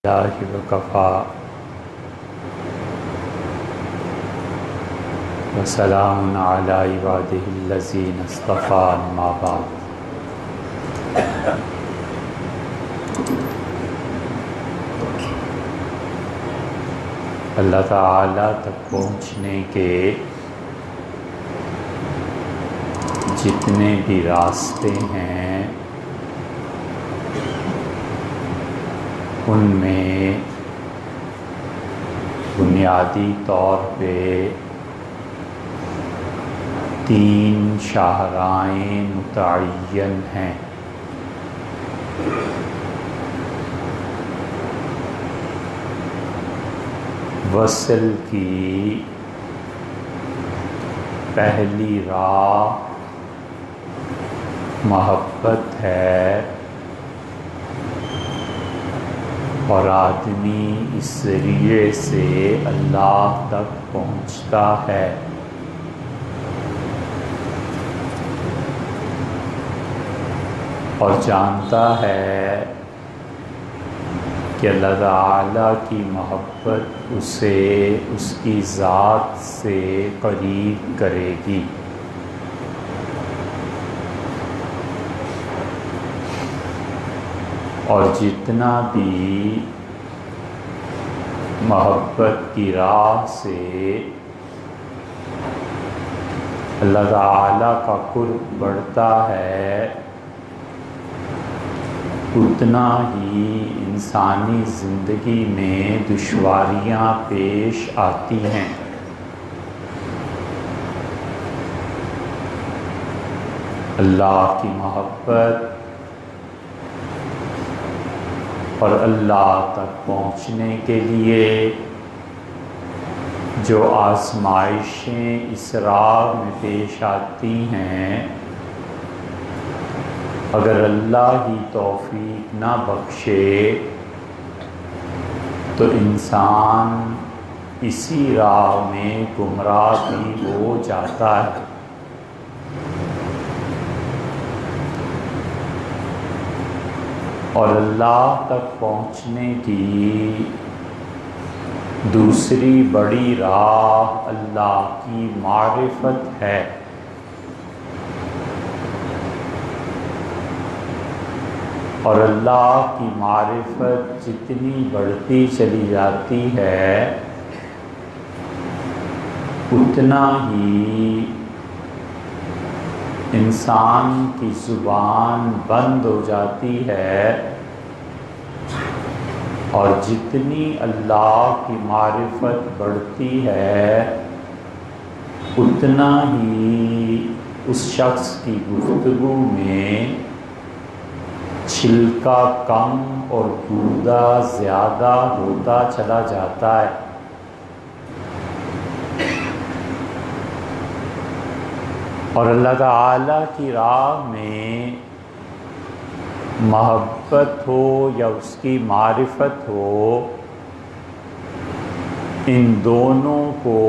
اللہ وکفا وسلام علی عبادہ الذین اصطفیٰ اما بعد۔ اللہ تعالیٰ تک پہنچنے کے جتنے بھی راستے ہیں ان میں بنیادی طور پہ 3 شاہراہیں متعین ہیں۔ وصل کی پہلی راہ محبت ہے اور آدمی اس ذریعے سے اللہ تک پہنچتا ہے۔ اور جانتا ہے کہ اللہ تعالیٰ کی محبت اسے اس کی ذات سے قریب کرے گی۔ اور جتنا بھی محبت کی راہ سے اللہ تعالیٰ کا قرب بڑھتا ہے اتنا ہی انسانی زندگی میں دشواریاں پیش آتی ہیں۔ اللہ کی محبت اور اللہ تک پہنچنے کے لیے جو آزمائشیں اس راہ میں پیش آتی ہیں، اگر اللہ ہی توفیق نہ بخشے تو انسان اسی راہ میں گمراہ بھی ہو جاتا ہے۔ اور اللہ تک پہنچنے کی دوسری بڑی راہ اللہ کی معرفت ہے۔ اور اللہ کی معرفت جتنی بڑھتی چلی جاتی ہے اتنا ہی انسان کی زبان بند ہو جاتی ہے، اور جتنی اللہ کی معرفت بڑھتی ہے اتنا ہی اس شخص کی گفتگو میں چھلکا کم اور گودا زیادہ ہوتا چلا جاتا ہے۔ اور اللہ تعالیٰ کی راہ میں محبت ہو یا اس کی معرفت ہو، ان دونوں کو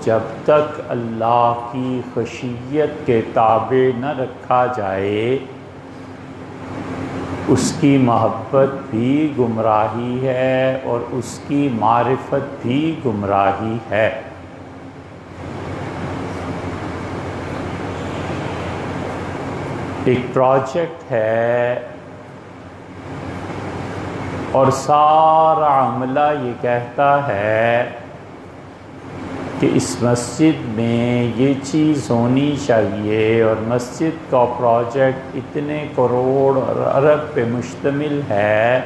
جب تک اللہ کی خشیت کے تابع نہ رکھا جائے اس کی محبت بھی گمراہی ہے اور اس کی معرفت بھی گمراہی ہے۔ ایک پروجیکٹ ہے اور سارا عملہ یہ کہتا ہے کہ اس مسجد میں یہ چیز ہونی چاہیے، اور مسجد کا پروجیکٹ اتنے کروڑ اور ارب پہ مشتمل ہے،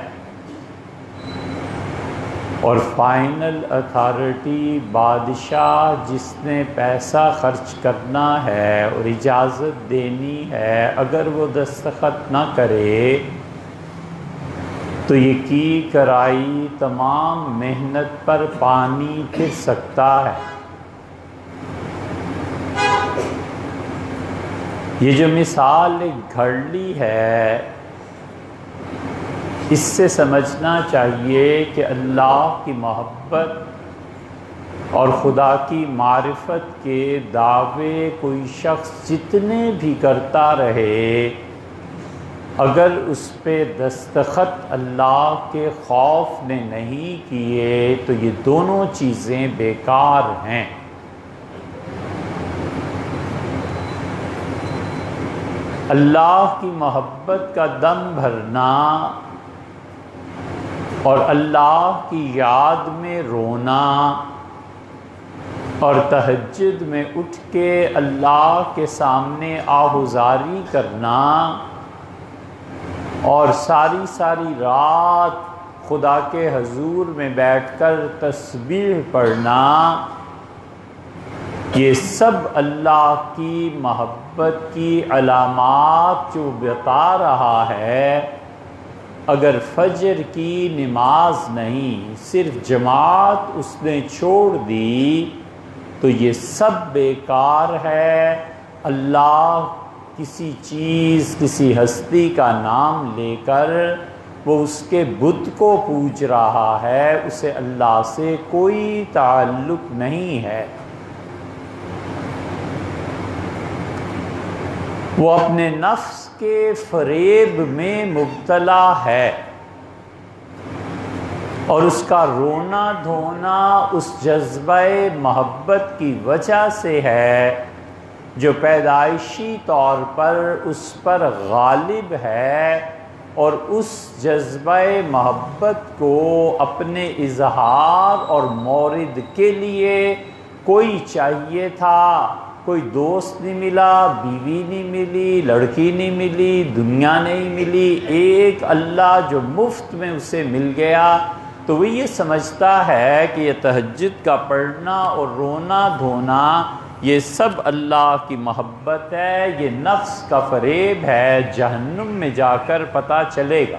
اور فائنل اتھارٹی بادشاہ جس نے پیسہ خرچ کرنا ہے اور اجازت دینی ہے، اگر وہ دستخط نہ کرے تو یہ کی کرائی تمام محنت پر پانی پھر سکتا ہے۔ یہ جو مثال ایک گھڑلی ہے، اس سے سمجھنا چاہیے کہ اللہ کی محبت اور خدا کی معرفت کے دعوے کوئی شخص جتنے بھی کرتا رہے اگر اس پہ دستخط اللہ کے خوف نے نہیں کیے تو یہ دونوں چیزیں بیکار ہیں۔ اللہ کی محبت کا دم بھرنا اور اللہ کی یاد میں رونا اور تہجد میں اٹھ کے اللہ کے سامنے آہوزاری کرنا اور ساری ساری رات خدا کے حضور میں بیٹھ کر تسبیح پڑھنا، یہ سب اللہ کی محبت کی علامات جو بتا رہا ہے۔ اگر فجر کی نماز نہیں، صرف جماعت اس نے چھوڑ دی تو یہ سب بیکار ہے۔ اللہ کسی چیز، کسی ہستی کا نام لے کر وہ اس کے بت کو پوج رہا ہے، اسے اللہ سے کوئی تعلق نہیں ہے۔ وہ اپنے نفس کے فریب میں مبتلا ہے اور اس کا رونا دھونا اس جذبہ محبت کی وجہ سے ہے جو پیدائشی طور پر اس پر غالب ہے، اور اس جذبہ محبت کو اپنے اظہار اور مورد کے لیے کوئی چاہیے تھا۔ کوئی دوست نہیں ملا، بیوی نہیں ملی، لڑکی نہیں ملی، دنیا نہیں ملی، ایک اللہ جو مفت میں اسے مل گیا، تو وہ یہ سمجھتا ہے کہ یہ تہجد کا پڑھنا اور رونا دھونا یہ سب اللہ کی محبت ہے، یہ نفس کا فریب ہے، جہنم میں جا کر پتہ چلے گا۔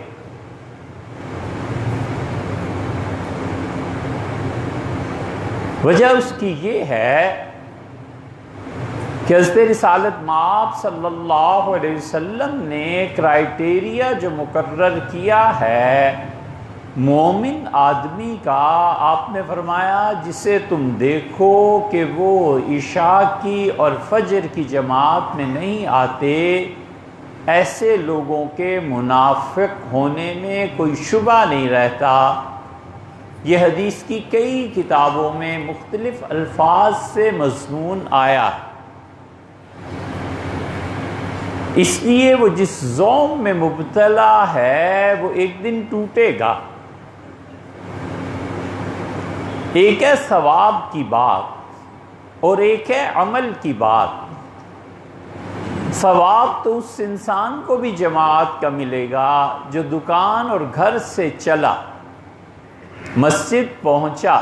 وجہ اس کی یہ ہے کہ حضرت رسالت مآب صلی اللہ علیہ وسلم نے کرائیٹیریا جو مقرر کیا ہے مومن آدمی کا، آپ نے فرمایا جسے تم دیکھو کہ وہ عشاء کی اور فجر کی جماعت میں نہیں آتے، ایسے لوگوں کے منافق ہونے میں کوئی شبہ نہیں رہتا۔ یہ حدیث کی کئی کتابوں میں مختلف الفاظ سے مضمون آیا ہے، اس لیے وہ جس زوم میں مبتلا ہے وہ ایک دن ٹوٹے گا۔ ایک ہے ثواب کی بات اور ایک ہے عمل کی بات۔ ثواب تو اس انسان کو بھی جماعت کا ملے گا جو دکان اور گھر سے چلا، مسجد پہنچا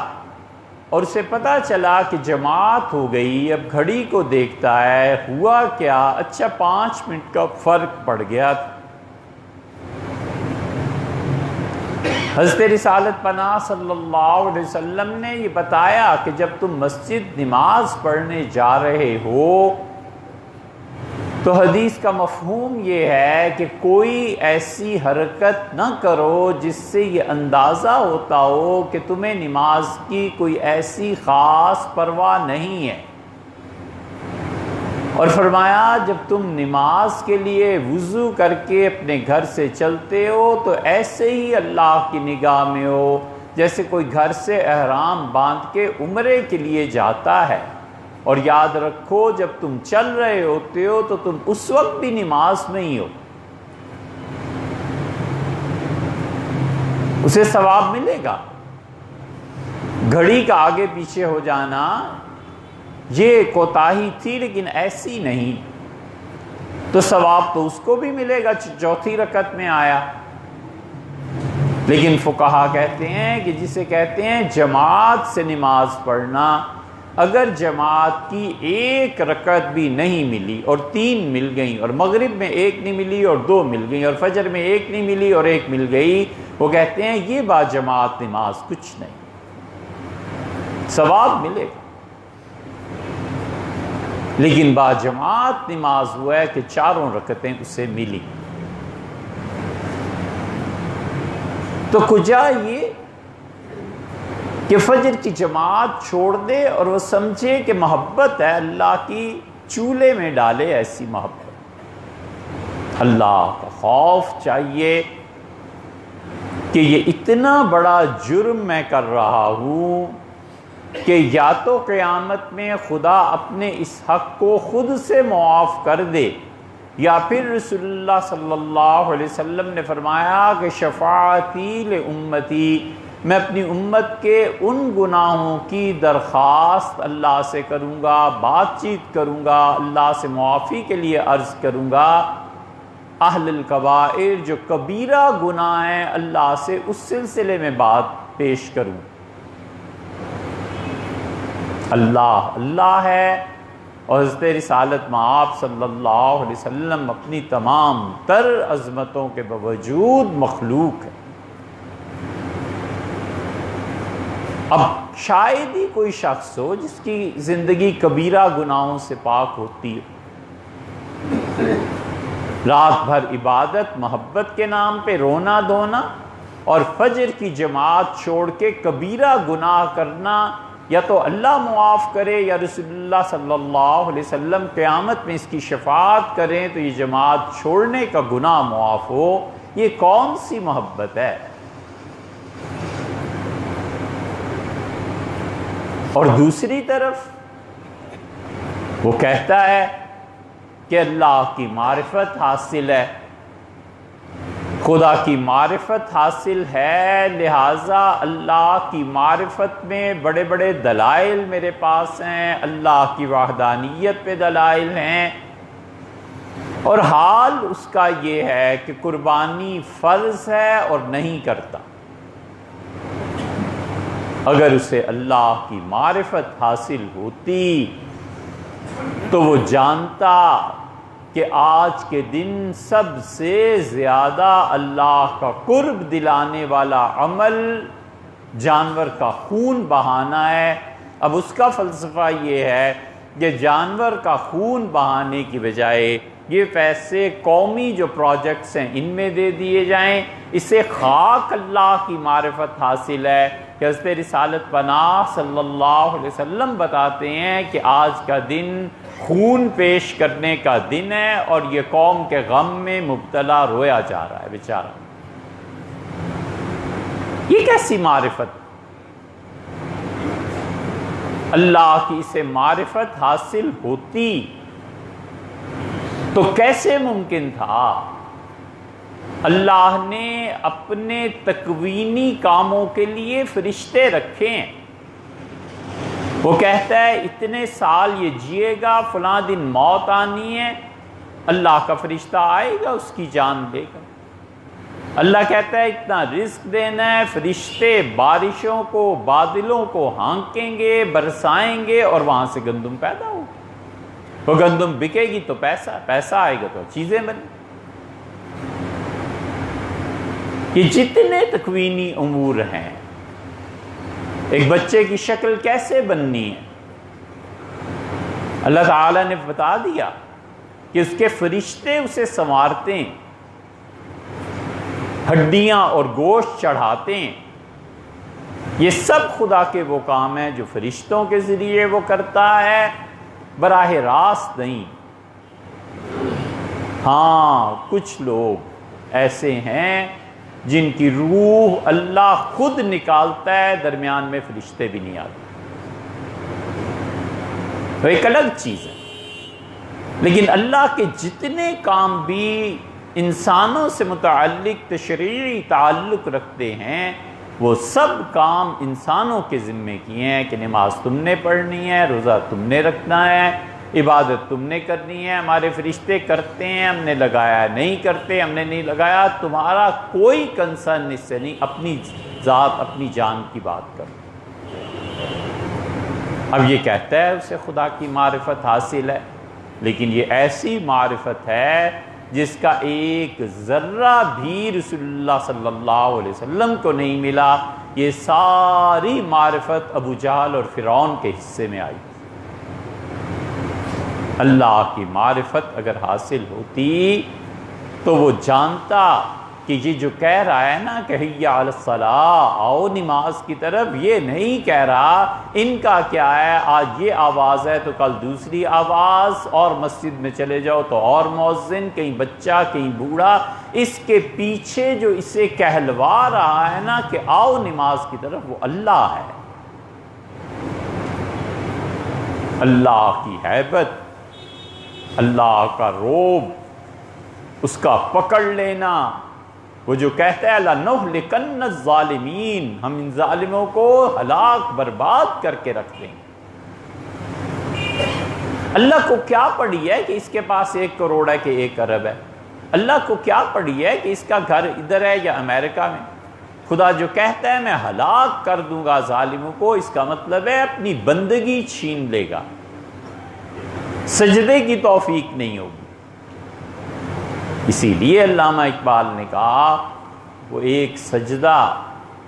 اور اسے پتہ چلا کہ جماعت ہو گئی، اب گھڑی کو دیکھتا ہے ہوا کیا، اچھا 5 منٹ کا فرق پڑ گیا۔ حضرت رسالت پناہ صلی اللہ علیہ وسلم نے یہ بتایا کہ جب تم مسجد نماز پڑھنے جا رہے ہو تو حدیث کا مفہوم یہ ہے کہ کوئی ایسی حرکت نہ کرو جس سے یہ اندازہ ہوتا ہو کہ تمہیں نماز کی کوئی ایسی خاص پرواہ نہیں ہے، اور فرمایا جب تم نماز کے لیے وضو کر کے اپنے گھر سے چلتے ہو تو ایسے ہی اللہ کی نگاہ میں ہو جیسے کوئی گھر سے احرام باندھ کے عمرے کے لیے جاتا ہے۔ اور یاد رکھو جب تم چل رہے ہوتے ہو تو تم اس وقت بھی نماز میں ہی ہو، اسے ثواب ملے گا۔ گھڑی کا آگے پیچھے ہو جانا یہ کوتاہی تھی لیکن ایسی نہیں، تو ثواب تو اس کو بھی ملے گا، چوتھی رکعت میں آیا۔ لیکن فقہا کہتے ہیں کہ جسے کہتے ہیں جماعت سے نماز پڑھنا، اگر جماعت کی 1 رکعت بھی نہیں ملی اور 3 مل گئیں، اور مغرب میں 1 نہیں ملی اور 2 مل گئیں، اور فجر میں 1 نہیں ملی اور 1 مل گئی، وہ کہتے ہیں یہ با جماعت نماز کچھ نہیں، ثواب ملے گا۔ لیکن با جماعت نماز ہوا ہے کہ 4 رکعتیں اسے ملی، تو کجا یہ کہ فجر کی جماعت چھوڑ دے اور وہ سمجھے کہ محبت ہے اللہ کی، چولہے میں ڈالے ایسی محبت۔ اللہ کا خوف چاہیے کہ یہ اتنا بڑا جرم میں کر رہا ہوں کہ یا تو قیامت میں خدا اپنے اس حق کو خود سے معاف کر دے، یا پھر رسول اللہ صلی اللہ علیہ وسلم نے فرمایا کہ شفاعتی لامتی، میں اپنی امت کے ان گناہوں کی درخواست اللہ سے کروں گا، بات چیت کروں گا، اللہ سے معافی کے لیے عرض کروں گا، اہل الکبائر جو کبیرہ گناہ ہیں اللہ سے اس سلسلے میں بات پیش کروں۔ اللہ اللہ ہے، اور حضرت رسالت مآب صلی اللہ علیہ وسلم اپنی تمام تر عظمتوں کے باوجود مخلوق ہے۔ اب شاید ہی کوئی شخص ہو جس کی زندگی کبیرہ گناہوں سے پاک ہوتی ہے، رات بھر عبادت محبت کے نام پہ رونا دھونا، اور فجر کی جماعت چھوڑ کے کبیرہ گناہ کرنا، یا تو اللہ معاف کرے یا رسول اللہ صلی اللہ علیہ وسلم قیامت میں اس کی شفاعت کریں تو یہ جماعت چھوڑنے کا گناہ معاف ہو۔ یہ کون سی محبت ہے؟ اور دوسری طرف وہ کہتا ہے کہ اللہ کی معرفت حاصل ہے، خدا کی معرفت حاصل ہے، لہٰذا اللہ کی معرفت میں بڑے بڑے دلائل میرے پاس ہیں، اللہ کی وحدانیت پہ دلائل ہیں، اور حال اس کا یہ ہے کہ قربانی فرض ہے اور نہیں کرتا۔ اگر اسے اللہ کی معرفت حاصل ہوتی تو وہ جانتا کہ آج کے دن سب سے زیادہ اللہ کا قرب دلانے والا عمل جانور کا خون بہانا ہے۔ اب اس کا فلسفہ یہ ہے کہ جانور کا خون بہانے کی بجائے یہ پیسے قومی جو پروجیکٹس ہیں ان میں دے دیے جائیں، اسے خاک اللہ کی معرفت حاصل ہے کہ حضرت رسالت پناہ صلی اللہ علیہ وسلم بتاتے ہیں کہ آج کا دن خون پیش کرنے کا دن ہے، اور یہ قوم کے غم میں مبتلا رویا جا رہا ہے بیچارہ۔ یہ کیسی معرفت؟ اللہ کی اسے معرفت حاصل ہوتی تو کیسے ممکن تھا؟ اللہ نے اپنے تکوینی کاموں کے لیے فرشتے رکھے ہیں۔ وہ کہتا ہے اتنے سال یہ جیے گا، فلاں دن موت آنی ہے، اللہ کا فرشتہ آئے گا اس کی جان لے گا۔ اللہ کہتا ہے اتنا رزق دینا ہے، فرشتے بارشوں کو بادلوں کو ہانکیں گے، برسائیں گے، اور وہاں سے گندم پیدا ہوگا۔ وہ گندم بکے گی تو پیسہ آئے گا تو چیزیں بنیں۔ یہ جتنے تکوینی امور ہیں، ایک بچے کی شکل کیسے بننی ہے اللہ تعالیٰ نے بتا دیا کہ اس کے فرشتے اسے سنوارتے ہیں، ہڈیاں اور گوشت چڑھاتے ہیں۔ یہ سب خدا کے وہ کام ہیں جو فرشتوں کے ذریعے وہ کرتا ہے، براہ راست نہیں۔ ہاں کچھ لوگ ایسے ہیں جن کی روح اللہ خود نکالتا ہے، درمیان میں فرشتے بھی نہیں آتے، وہ ایک الگ چیز ہے۔ لیکن اللہ کے جتنے کام بھی انسانوں سے متعلق تشریعی تعلق رکھتے ہیں، وہ سب کام انسانوں کے ذمے کیے ہیں کہ نماز تم نے پڑھنی ہے، روزہ تم نے رکھنا ہے، عبادت تم نے کرنی ہے۔ ہمارے فرشتے کرتے ہیں، ہم نے لگایا، نہیں کرتے ہم نے نہیں لگایا، تمہارا کوئی کنسرن اس سے نہیں، اپنی ذات اپنی جان کی بات کرو۔ اب یہ کہتا ہے اسے خدا کی معرفت حاصل ہے، لیکن یہ ایسی معرفت ہے جس کا ایک ذرہ بھی رسول اللہ صلی اللہ علیہ وسلم کو نہیں ملا۔ یہ ساری معرفت ابو جہل اور فرعون کے حصے میں آئی۔ اللہ کی معرفت اگر حاصل ہوتی تو وہ جانتا کہ یہ جو کہہ رہا ہے نا کہ حی علی الصلاۃ، آؤ نماز کی طرف، یہ نہیں کہہ رہا ان کا کیا ہے، آج یہ آواز ہے تو کل دوسری آواز، اور مسجد میں چلے جاؤ تو اور مؤذن، کہیں بچہ کہیں بوڑھا، اس کے پیچھے جو اسے کہلوا رہا ہے نا کہ آؤ نماز کی طرف، وہ اللہ ہے۔ اللہ کی ہیبت، اللہ کا روب، اس کا پکڑ لینا، وہ جو کہتا ہے لَنُهْلِكَنَّ الظَّالِمِينَ، ہم ان ظالموں کو ہلاک برباد کر کے رکھ دیں گے۔ اللہ کو کیا پڑی ہے کہ اس کے پاس 1 کروڑ ہے کہ 1 ارب ہے؟ اللہ کو کیا پڑی ہے کہ اس کا گھر ادھر ہے یا امریکہ میں؟ خدا جو کہتا ہے میں ہلاک کر دوں گا ظالموں کو، اس کا مطلب ہے اپنی بندگی چھین لے گا، سجدے کی توفیق نہیں ہوگی۔ اسی لیے علامہ اقبال نے کہا وہ ایک سجدہ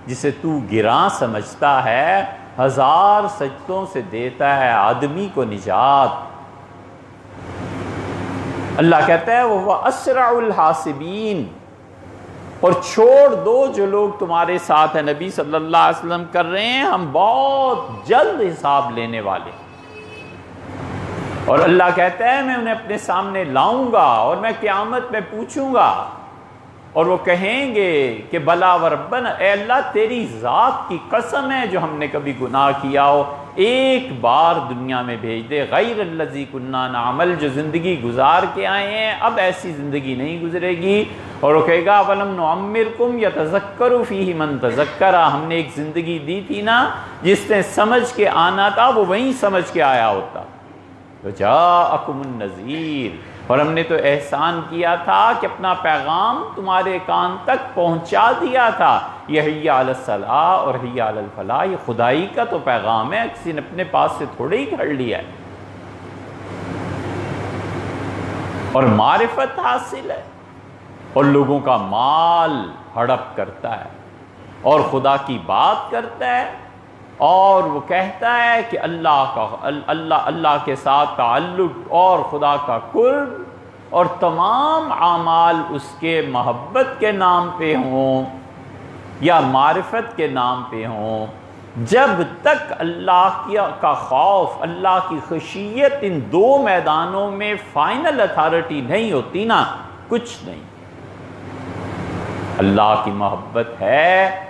جسے تو گراں سمجھتا ہے، 1000 سجدوں سے دیتا ہے آدمی کو نجات۔ اللہ کہتا ہے وہ اسرع الحاسبین، اور چھوڑ دو جو لوگ تمہارے ساتھ ہیں، نبی صلی اللہ علیہ وسلم کر رہے ہیں، ہم بہت جلد حساب لینے والے۔ اور اللہ کہتا ہے میں انہیں اپنے سامنے لاؤں گا اور میں قیامت میں پوچھوں گا، اور وہ کہیں گے کہ بلا وربنا، اے اللہ تیری ذات کی قسم ہے جو ہم نے کبھی گناہ کیا ہو، ایک بار دنیا میں بھیج دے، غیر الذی کنا نعمل، جو زندگی گزار کے آئے ہیں اب ایسی زندگی نہیں گزرے گی۔ اور وہ کہے گا وَلَمْ نُعَمِّرْكُمْ يَتَذَكَّرُ فِيهِ مَنْ تَذَكَّرَ، ہم نے ایک زندگی دی تھی نا جس نے سمجھ کے آنا تھا وہ وہیں سمجھ کے آیا ہوتا۔ وَجَاءَكُمُ النَّذِيرُ، اور ہم نے تو احسان کیا تھا کہ اپنا پیغام تمہارے کان تک پہنچا دیا تھا۔ یہ حی علی الصلاۃ اور حی علی الفلاح، یہ خدائی کا تو پیغام ہے، کسی نے اپنے پاس سے تھوڑے ہی کر لیا ہے، اور معرفت حاصل ہے، اور لوگوں کا مال ہڑپ کرتا ہے، اور خدا کی بات کرتا ہے، اور وہ کہتا ہے کہ اللہ کے ساتھ تعلق اور خدا کا قرب اور تمام اعمال اس کے محبت کے نام پہ ہوں یا معرفت کے نام پہ ہوں۔ جب تک اللہ کا خوف، اللہ کی خشیت ان 2 میدانوں میں فائنل اتھارٹی نہیں ہوتی نا، کچھ نہیں۔ اللہ کی محبت ہے،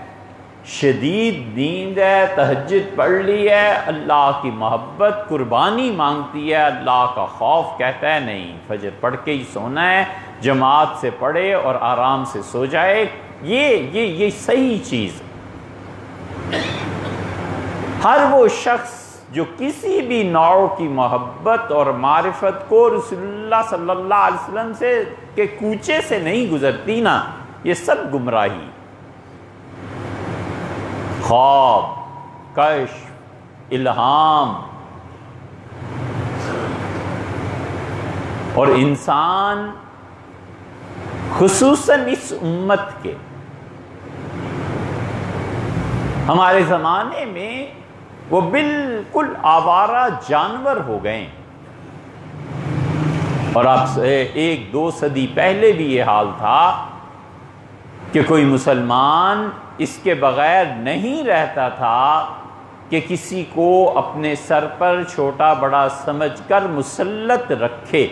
شدید نیند ہے، تہجد پڑھ لی ہے، اللہ کی محبت قربانی مانگتی ہے، اللہ کا خوف کہتا ہے نہیں، فجر پڑھ کے ہی سونا ہے، جماعت سے پڑھے اور آرام سے سو جائے، یہ صحیح چیز ہے۔ ہر وہ شخص جو کسی بھی نوع کی محبت اور معرفت کو رسول اللہ صلی اللہ علیہ وسلم سے کے کوچے سے نہیں گزرتی نا، یہ سب گمراہی، خواب، کشف، الہام، اور انسان خصوصاً اس امت کے، ہمارے زمانے میں وہ بالکل آوارہ جانور ہو گئے، اور اب سے 1-2 صدی پہلے بھی یہ حال تھا کہ کوئی مسلمان اس کے بغیر نہیں رہتا تھا کہ کسی کو اپنے سر پر چھوٹا بڑا سمجھ کر مسلط رکھے۔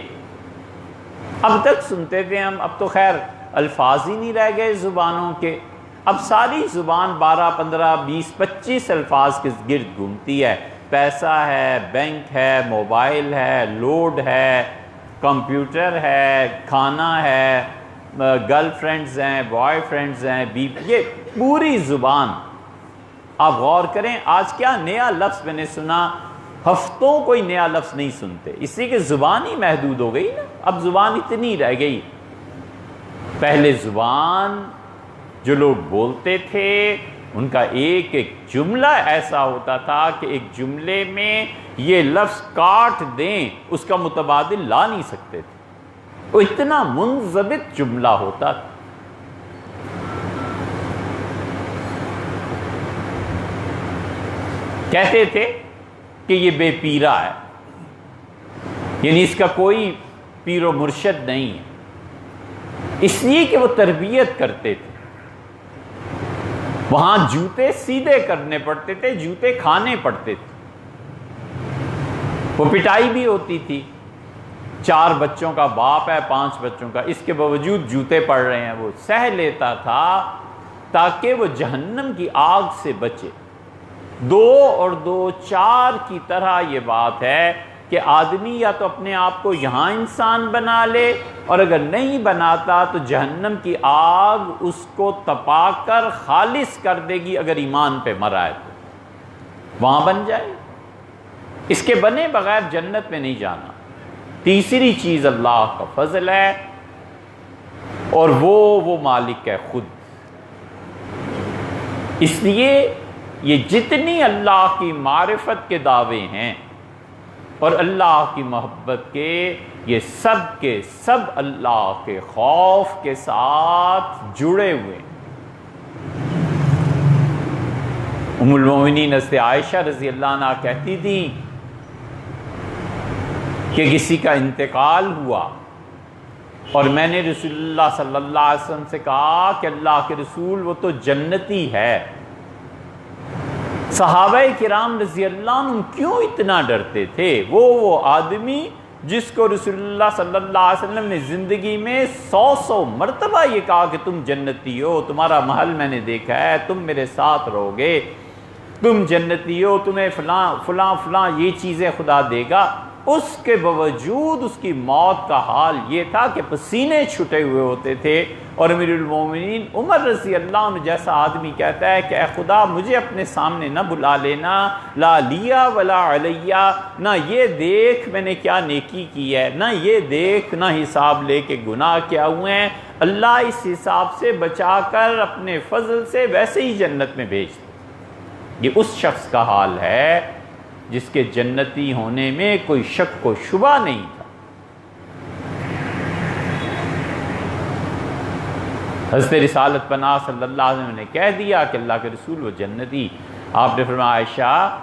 اب تک سنتے تھے ہم، اب تو خیر الفاظ ہی نہیں رہ گئے زبانوں کے، اب ساری زبان 12 15 20 25 الفاظ کے گرد گھومتی ہے، پیسہ ہے، بینک ہے، موبائل ہے، لوڈ ہے، کمپیوٹر ہے، کھانا ہے، گرل فرینڈز ہیں، بوائے فرینڈز ہیں، یہ پوری زبان۔ آپ غور کریں آج کیا نیا لفظ میں نے سنا، ہفتوں کوئی نیا لفظ نہیں سنتے، اس لیے کہ زبان ہی محدود ہو گئی نا، اب زبان اتنی رہ گئی۔ پہلے زبان جو لوگ بولتے تھے ان کا ایک ایک جملہ ایسا ہوتا تھا کہ ایک جملے میں یہ لفظ کاٹ دیں اس کا متبادل لا نہیں سکتے تھے، وہ اتنا منضبط جملہ ہوتا تھا۔ کہتے تھے کہ یہ بے پیرا ہے، یعنی اس کا کوئی پیر و مرشد نہیں ہے، اس لیے کہ وہ تربیت کرتے تھے. وہاں جوتے سیدھے کرنے پڑتے تھے، جوتے کھانے پڑتے تھے. وہ پٹائی بھی ہوتی تھی. 4 بچوں کا باپ ہے، 5 بچوں کا، اس کے باوجود جوتے پڑ رہے ہیں. وہ سہ لیتا تھا تاکہ وہ جہنم کی آگ سے بچے. 2 اور 2 4 کی طرح یہ بات ہے کہ آدمی یا تو اپنے آپ کو یہاں انسان بنا لے، اور اگر نہیں بناتا تو جہنم کی آگ اس کو تپا کر خالص کر دے گی. اگر ایمان پہ مرا ہے تو وہاں بن جائے. اس کے بنے بغیر جنت میں نہیں جانا. تیسری چیز اللہ کا فضل ہے، اور وہ مالک ہے خود. اس لیے یہ جتنی اللہ کی معرفت کے دعوے ہیں اور اللہ کی محبت کے، یہ سب کے سب اللہ کے خوف کے ساتھ جڑے ہوئے. ام المومنین حضرت عائشہ رضی اللہ عنہا کہتی تھی کہ کسی کا انتقال ہوا اور میں نے رسول اللہ صلی اللہ علیہ وسلم سے کہا کہ اللہ کے رسول وہ تو جنتی ہے. صحابہ کرام رضی اللہ عنہ کیوں اتنا ڈرتے تھے؟ وہ آدمی جس کو رسول اللہ صلی اللہ علیہ وسلم نے زندگی میں 100 مرتبہ یہ کہا کہ تم جنتی ہو، تمہارا محل میں نے دیکھا ہے، تم میرے ساتھ رہو گے، تم جنتی ہو، تمہیں فلاں فلاں فلاں یہ چیزیں خدا دے گا. اس کے باوجود اس کی موت کا حال یہ تھا کہ پسینے چھٹے ہوئے ہوتے تھے، اور امیر المومنین عمر رضی اللہ عنہ جیسا آدمی کہتا ہے کہ اے خدا مجھے اپنے سامنے نہ بلا لینا، لا لیا ولا علیہ، نہ یہ دیکھ میں نے کیا نیکی کی ہے، نہ یہ دیکھ نہ حساب لے کے گناہ کیا ہوئے ہیں. اللہ اس حساب سے بچا کر اپنے فضل سے ویسے ہی جنت میں بھیج دے. یہ اس شخص کا حال ہے جس کے جنتی ہونے میں کوئی شک و شبہ نہیں تھا. حضرت رسالت پناہ صلی اللہ علیہ وسلم نے کہہ دیا کہ اللہ کے رسول وہ جنتی. آپ نے فرمایا عائشہ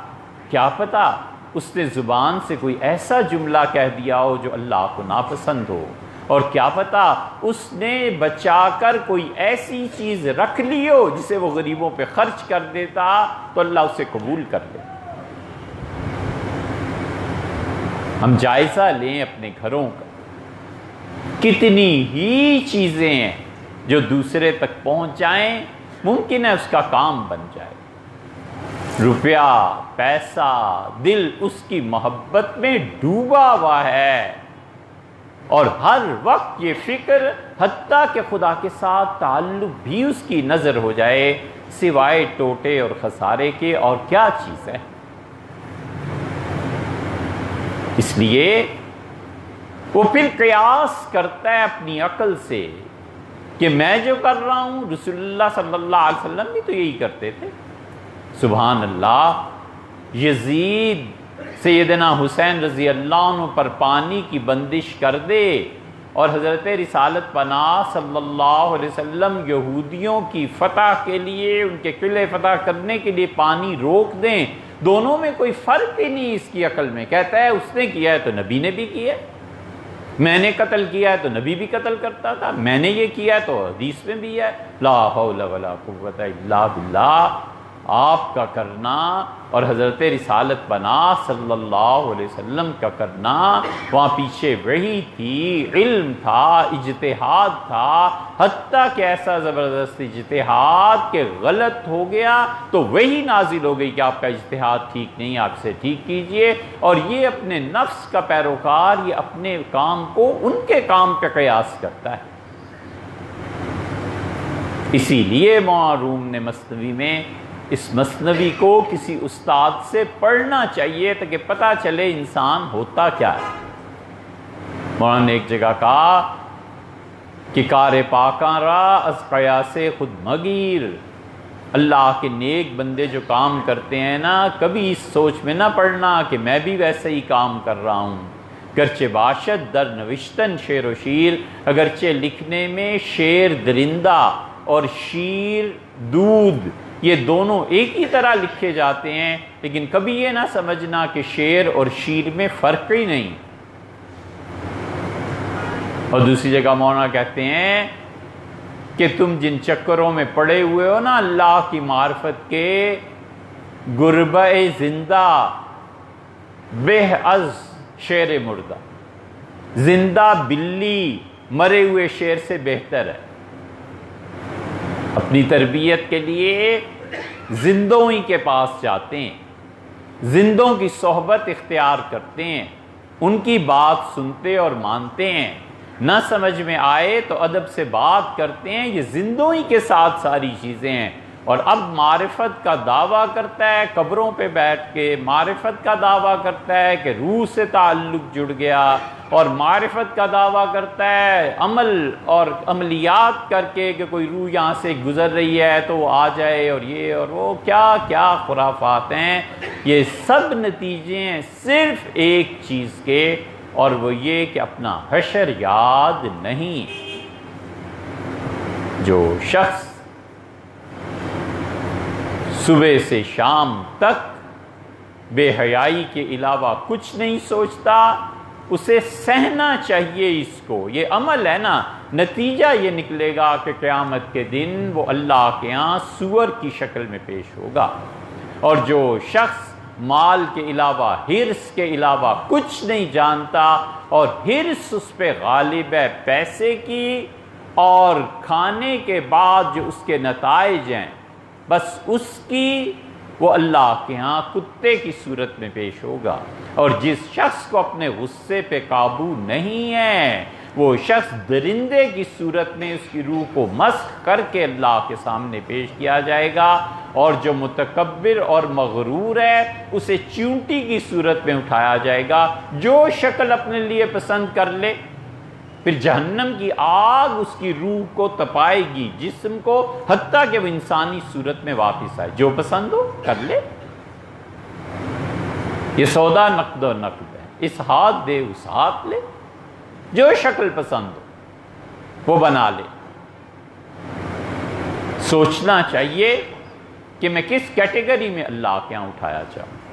کیا پتہ اس نے زبان سے کوئی ایسا جملہ کہہ دیا ہو جو اللہ کو ناپسند ہو، اور کیا پتہ اس نے بچا کر کوئی ایسی چیز رکھ لی ہو جسے وہ غریبوں پہ خرچ کر دیتا تو اللہ اسے قبول کر لے. ہم جائزہ لیں اپنے گھروں کا، کتنی ہی چیزیں ہیں جو دوسرے تک پہنچ جائیں، ممکن ہے اس کا کام بن جائے. روپیہ، پیسہ، دل اس کی محبت میں ڈوبا ہوا ہے، اور ہر وقت یہ فکر حتیٰ کہ خدا کے ساتھ تعلق بھی اس کی نظر ہو جائے، سوائے ٹوٹے اور خسارے کے اور کیا چیز ہے. اس لیے وہ پھر قیاس کرتا ہے اپنی عقل سے کہ میں جو کر رہا ہوں رسول اللہ صلی اللہ علیہ وسلم بھی تو یہی کرتے تھے. سبحان اللہ. یزید سیدنا حسین رضی اللہ عنہ پر پانی کی بندش کر دے اور حضرت رسالت پناہ صلی اللہ علیہ وسلم یہودیوں کی فتح کے لیے، ان کے قلعے فتح کرنے کے لیے پانی روک دیں، دونوں میں کوئی فرق ہی نہیں اس کی عقل میں. کہتا ہے اس نے کیا ہے تو نبی نے بھی کیا ہے، میں نے قتل کیا ہے تو نبی بھی قتل کرتا تھا، میں نے یہ کیا ہے تو حدیث میں بھی ہے. لا حول ولا قوت الا باللہ. آپ کا کرنا اور حضرت رسالت پناہ صلی اللہ علیہ وسلم کا کرنا، وہاں پیچھے وحی تھی، علم تھا، اجتہاد تھا، حتیٰ کہ ایسا زبردست اجتہاد کہ غلط ہو گیا تو وحی نازل ہو گئی کہ آپ کا اجتہاد ٹھیک نہیں، آپ سے ٹھیک کیجئے. اور یہ اپنے نفس کا پیروکار، یہ اپنے کام کو ان کے کام پہ قیاس کرتا ہے. اسی لیے مولانا روم نے مثنوی میں اس مثنوی کو کسی استاد سے پڑھنا چاہیے تاکہ پتہ چلے انسان ہوتا کیا ہے. مولانا نے ایک جگہ کہا کہ کار پاکاں را از قیاس خود مگیر. اللہ کے نیک بندے جو کام کرتے ہیں نا، کبھی اس سوچ میں نہ پڑنا کہ میں بھی ویسے ہی کام کر رہا ہوں. گرچہ باشد در نوشتن شیر و شیر، اگرچہ لکھنے میں شیر درندہ اور شیر دودھ یہ دونوں ایک ہی طرح لکھے جاتے ہیں، لیکن کبھی یہ نہ سمجھنا کہ شیر اور شیر میں فرق ہی نہیں. اور دوسری جگہ مولانا کہتے ہیں کہ تم جن چکروں میں پڑے ہوئے ہو نا اللہ کی معرفت کے، گربہ زندہ بہ از شیر مردہ، زندہ بلی مرے ہوئے شیر سے بہتر ہے۔ اپنی تربیت کے لیے زندوں ہی کے پاس جاتے ہیں، زندوں کی صحبت اختیار کرتے ہیں، ان کی بات سنتے اور مانتے ہیں، نہ سمجھ میں آئے تو ادب سے بات کرتے ہیں۔ یہ زندوں ہی کے ساتھ ساری چیزیں ہیں۔ اور اب معرفت کا دعویٰ کرتا ہے قبروں پہ بیٹھ کے، معرفت کا دعویٰ کرتا ہے کہ روح سے تعلق جڑ گیا، اور معرفت کا دعویٰ کرتا ہے عمل اور عملیات کر کے کہ کوئی روح یہاں سے گزر رہی ہے تو وہ آ جائے، اور یہ اور وہ کیا کیا خرافات ہیں۔ یہ سب نتیجے ہیں صرف ایک چیز کے، اور وہ یہ کہ اپنا حشر یاد نہیں۔ جو شخص صبح سے شام تک بے حیائی کے علاوہ کچھ نہیں سوچتا، اسے سہنا چاہیے اس کو۔ یہ عمل ہے نا، نتیجہ یہ نکلے گا کہ قیامت کے دن وہ اللہ کے ہاں سور کی شکل میں پیش ہوگا۔ اور جو شخص مال کے علاوہ، حرص کے علاوہ کچھ نہیں جانتا، اور حرص اس پہ غالب ہے پیسے کی، اور کھانے کے بعد جو اس کے نتائج ہیں بس اس کی، وہ اللہ کے ہاں کتے کی صورت میں پیش ہوگا۔ اور جس شخص کو اپنے غصے پہ قابو نہیں ہے، وہ شخص درندے کی صورت میں اس کی روح کو مسخ کر کے اللہ کے سامنے پیش کیا جائے گا۔ اور جو متکبر اور مغرور ہے، اسے چیونٹی کی صورت میں اٹھایا جائے گا۔ جو شکل اپنے لیے پسند کر لے، پھر جہنم کی آگ اس کی روح کو تپائے گی، جسم کو، حتیٰ کہ وہ انسانی صورت میں واپس آئے۔ جو پسند ہو کر لے۔ یہ سودا نقد و نقد ہے، اس ہاتھ دے اس ہاتھ لے، جو شکل پسند ہو وہ بنا لے۔ سوچنا چاہیے کہ میں کس کیٹیگری میں اللہ کے ہاں اٹھایا جاؤں۔